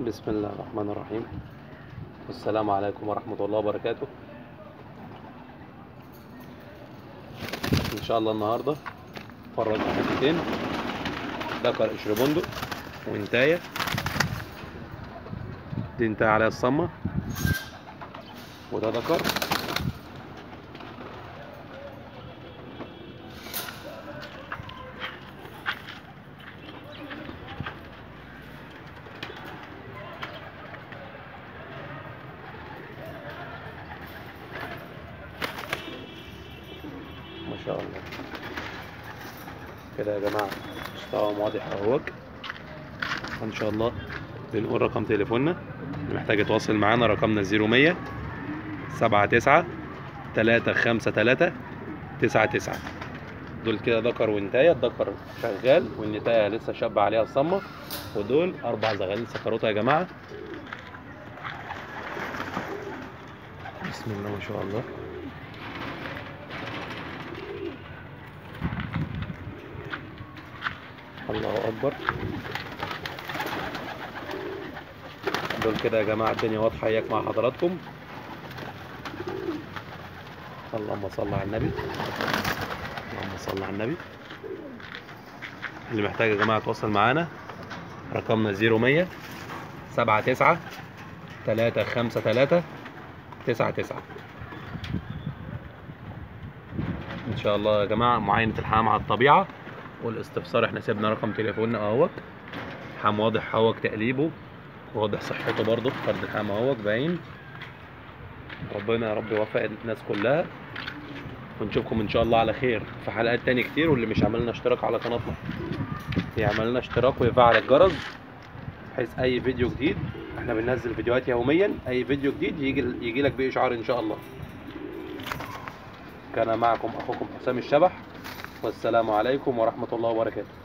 بسم الله الرحمن الرحيم. السلام عليكم ورحمة الله وبركاته. إن شاء الله النهاردة فرج حتتين ذكر قشر بندق وانتاية. دي انتاية عليها الصمة وده ذكر. ما شاء الله كده يا جماعة، مستواهم واضح اهوك. ان شاء الله بنقول رقم تليفوننا اللي محتاج يتواصل معانا، رقمنا 0100 79 353 99. دول كده ذكر وانتاية. الذكر شغال والنتاية لسه شابة عليها الصمة، ودول 4 زغالين سكروتة يا جماعة. بسم الله ما شاء الله. الله اكبر. دول كده يا جماعه الدنيا واضحه اياك مع حضراتكم. اللهم صل على النبي، اللهم صل على النبي. اللي محتاج يا جماعه يتواصل معانا، رقمنا 0100 79 353 99. ان شاء الله يا جماعه معاينه الحمام على الطبيعه والاستفسار احنا سيبنا رقم تليفوننا اهوت. حمام واضح اهوت تقليبه، واضح صحته برضه، فرد الحمام اهوت باين. ربنا يا رب يوفق الناس كلها، ونشوفكم ان شاء الله على خير في حلقات تاني كتير. واللي مش عمل لنا اشتراك على قناتنا يعمل لنا اشتراك ويفعل الجرس، بحيث اي فيديو جديد، احنا بننزل فيديوهات يوميا، اي فيديو جديد يجي لك باشعار ان شاء الله. كان معكم اخوكم حسام الشبح، والسلام عليكم ورحمة الله وبركاته.